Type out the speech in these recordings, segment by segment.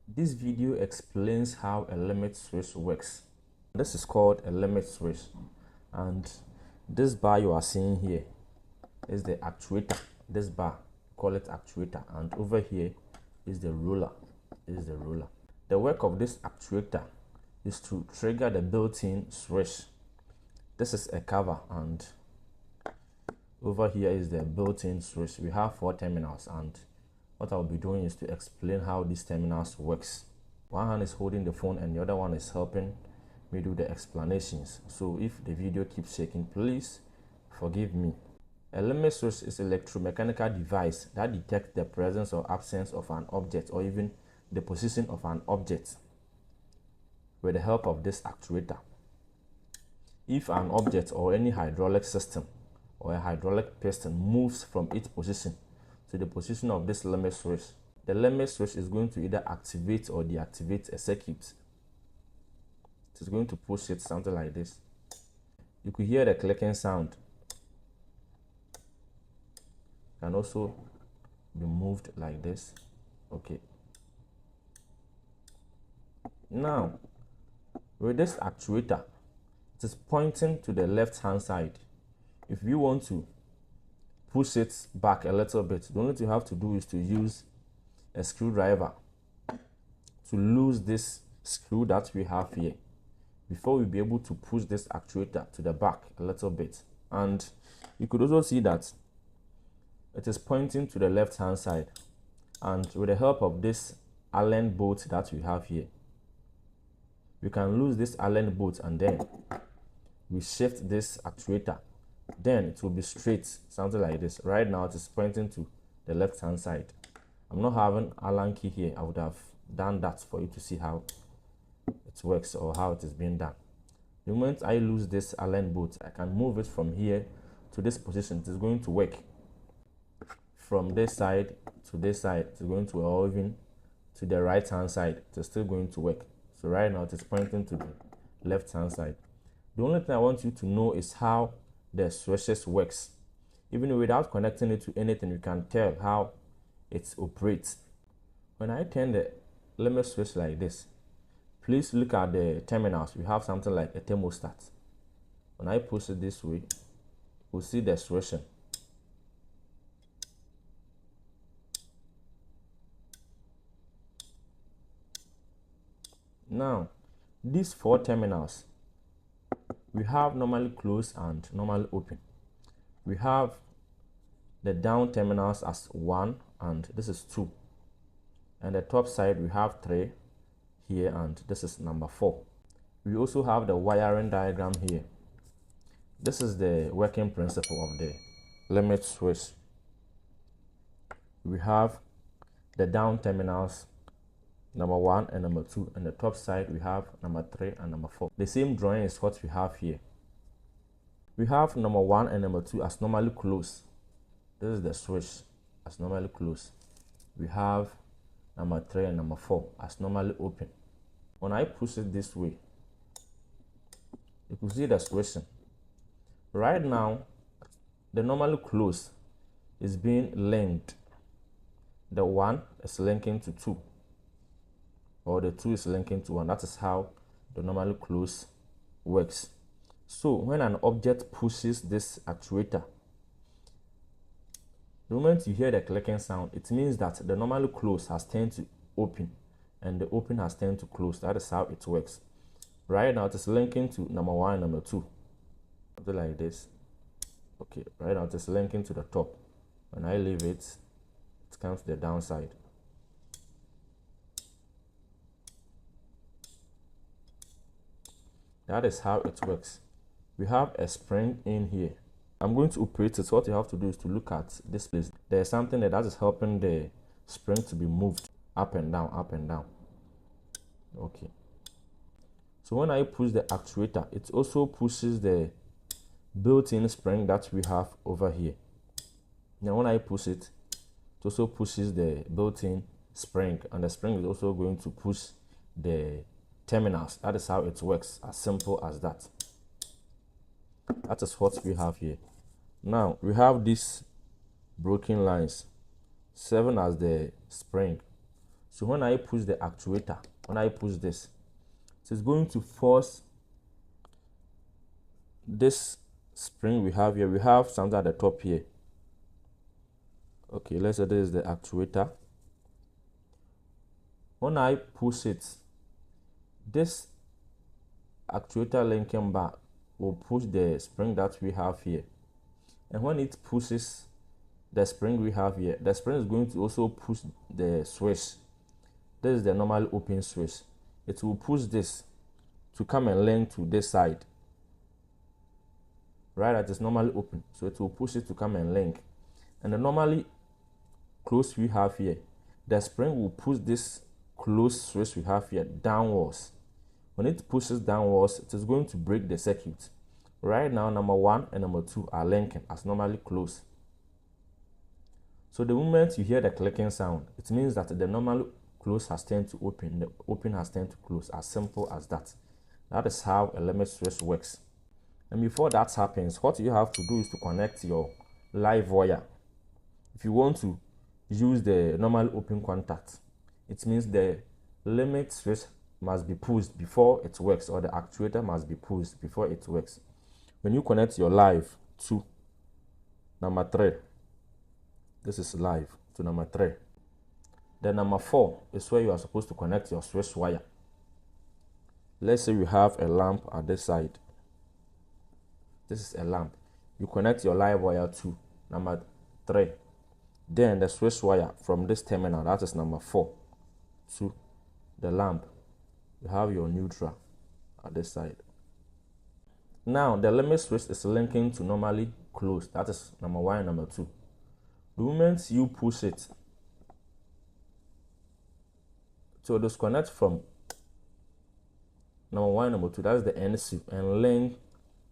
This video explains how a limit switch works. This is called a limit switch, and this bar you are seeing here is the actuator. This bar, call it actuator, and over here is the roller. The work of this actuator is to trigger the built-in switch. This is a cover, and over here is the built-in switch. We have 4 terminals, and what I'll be doing is to explain how these terminals works. One hand is holding the phone and the other one is helping me do the explanations. So if the video keeps shaking, please forgive me. A limit switch is an electromechanical device that detects the presence or absence of an object, or even the position of an object, with the help of this actuator. If an object or any hydraulic system or a hydraulic piston moves from its position to the position of this limit switch, the limit switch is going to either activate or deactivate a circuit. It is going to push it something like this. You could hear the clicking sound. Can also be moved like this. Okay. Now, with this actuator, it is pointing to the left hand side. If you want to push it back a little bit, the only thing you have to do is to use a screwdriver to lose this screw that we have here before we'll be able to push this actuator to the back a little bit. And you could also see that it is pointing to the left hand side, and with the help of this Allen bolt that we have here, we can lose this Allen bolt, and then we shift this actuator, then it will be straight, something like this. Right now it is pointing to the left hand side. I'm not having Allen key here. I would have done that for you to see how it works or how it is being done. The moment I lose this Allen bolt, I can move it from here to this position. It is going to work from this side to this side. It's going to, or even to the right hand side, it's still going to work. So right now it is pointing to the left hand side. The only thing I want you to know is how the switches works. Even without connecting it to anything, you can tell how it operates. When I turn the limit switch like this, please look at the terminals. We have something like a thermostat. When I push it this way, we'll see the switching. Now, these 4 terminals, we have normally closed and normally open. We have the down terminals as 1, and this is 2. And the top side we have 3 here, and this is number 4. We also have the wiring diagram here. This is the working principle of the limit switch. We have the down terminals, number 1 and number 2, and the top side we have number 3 and number 4. The same drawing is what we have here. We have number 1 and number 2 as normally closed. This is the switch as normally closed. We have number 3 and number 4 as normally open. When I push it this way, you can see the switching. Right now, the normally closed is being linked. The 1 is linking to 2. Or the 2 is linking to 1. That is how the normally close works. So when an object pushes this actuator, the moment you hear the clicking sound, it means that the normally close has turned to open and the open has turned to close. That is how it works. Right now it is linking to number 1 and number 2. Something like this. Okay, right now it is linking to the top. When I leave it, it comes to the downside. That is how it works. We have a spring in here. I'm going to operate it. So what you have to do is to look at this place. There's something that is helping the spring to be moved up and down, up and down. Okay. So when I push the actuator, it also pushes the built-in spring that we have over here. Now when I push it, it also pushes the built-in spring, and the spring is also going to push the terminals. That is how it works, as simple as that. That is what we have here. Now we have these broken lines serving as the spring. So when I push the actuator, when I push this, it is going to force this spring we have here. We have something at the top here. Okay, let's say this is the actuator. When I push it, this actuator linking bar will push the spring that we have here. And when it pushes the spring we have here, the spring is going to also push the switch. This is the normal open switch. It will push this to come and link to this side. Right, that is normally open, so it will push it to come and link. And the normally closed we have here, the spring will push this closed switch we have here downwards. When it pushes downwards, it is going to break the circuit. Right now, number 1 and number 2 are linking as normally closed. So the moment you hear the clicking sound, it means that the normal close has turned to open, the open has turned to close. As simple as that. That is how a limit switch works. And before that happens, what you have to do is to connect your live wire. If you want to use the normal open contact, it means the limit switch must be pushed before it works, or the actuator must be pushed before it works. When you connect your live to number 3, this is live to number 3. Then number 4 is where you are supposed to connect your switch wire. Let's say you have a lamp at this side. This is a lamp. You connect your live wire to number 3. Then the switch wire from this terminal, that is number 4, to the lamp. You have your neutral at this side. Now the limit switch is linking to normally closed. That is number 1 and number 2. The moment you push it to disconnect from number 1 and number 2, that is the NC, and link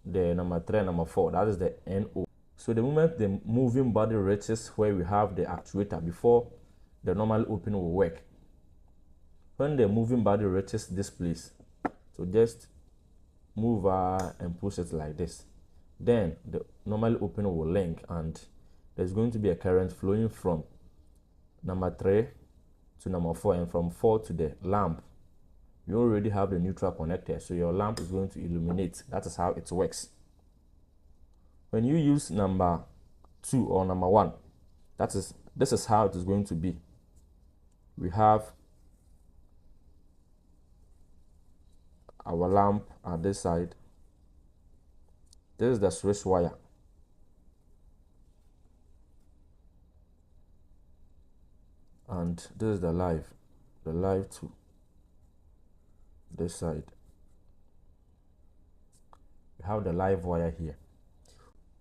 the number 3 and number 4, that is the NO. So the moment the moving body reaches where we have the actuator before the normal open will work. When the moving body reaches this place, so just move and push it like this. Then the normal open will link, and there's going to be a current flowing from number 3 to number 4, and from 4 to the lamp. You already have the neutral connected, so your lamp is going to illuminate. That is how it works. When you use number 2 or number 1, this is how it is going to be. We have our lamp at this side. This is the switch wire. And this is the live to this side. We have the live wire here.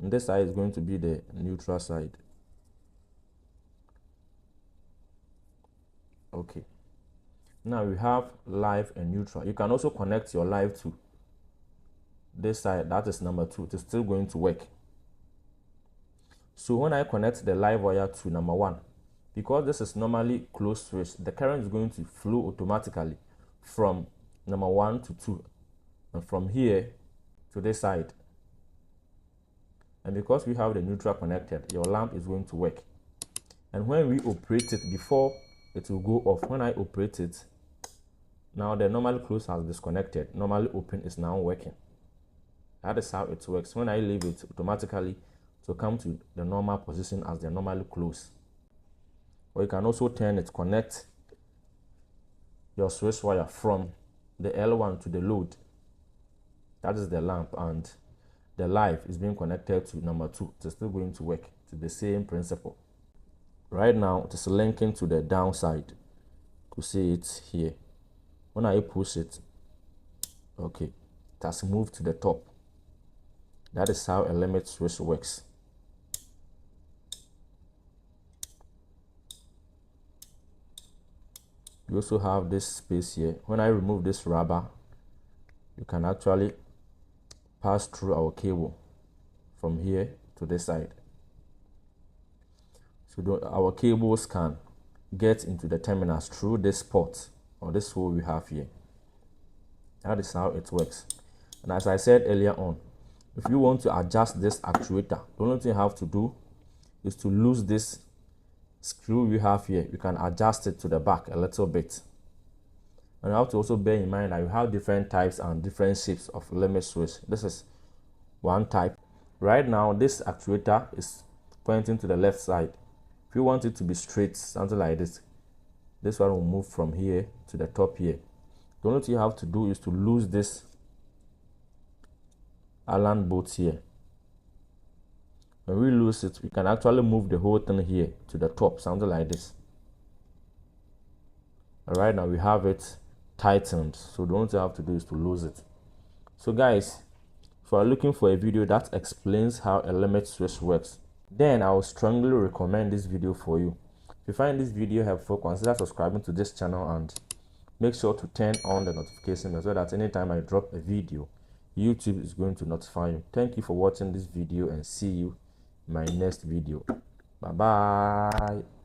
And this side is going to be the neutral side. Okay. Now we have live and neutral. You can also connect your live to this side, that is number 2. It is still going to work. So when I connect the live wire to number 1, because this is normally closed switch, the current is going to flow automatically from number 1 to 2, and from here to this side. And because we have the neutral connected, your lamp is going to work. And when we operate it, before it will go off, when I operate it, now the normal close has disconnected. Normally open is now working. That is how it works. When I leave it, automatically it will come to the normal position as the normally close. Or you can also turn it, connect your switch wire from the L1 to the load. That is the lamp, and the live is being connected to number 2. It is still going to work. It's the same principle. Right now, it is linking to the downside. You see it here. When I push it, okay, it has moved to the top. That is how a limit switch works. You also have this space here. When I remove this rubber, you can actually pass through our cable from here to this side. So our cables can get into the terminals through this port or this hole we have here. That is how it works. And as I said earlier on, if you want to adjust this actuator, the only thing you have to do is to lose this screw we have here, we can adjust it to the back a little bit. And you have to also bear in mind that you have different types and different shapes of limit switch. This is one type. Right now, this actuator is pointing to the left side. If you want it to be straight, something like this one will move from here to the top here. The only thing you have to do is to lose this Allen bolt here. When we lose it, we can actually move the whole thing here to the top, something like this. And right now we have it tightened, so the only thing you have to do is to lose it. So guys, if you are looking for a video that explains how a limit switch works, then I would strongly recommend this video for you. If you find this video helpful, consider subscribing to this channel and make sure to turn on the notification bell so that anytime I drop a video, YouTube is going to notify you. Thank you for watching this video and see you in my next video. Bye bye.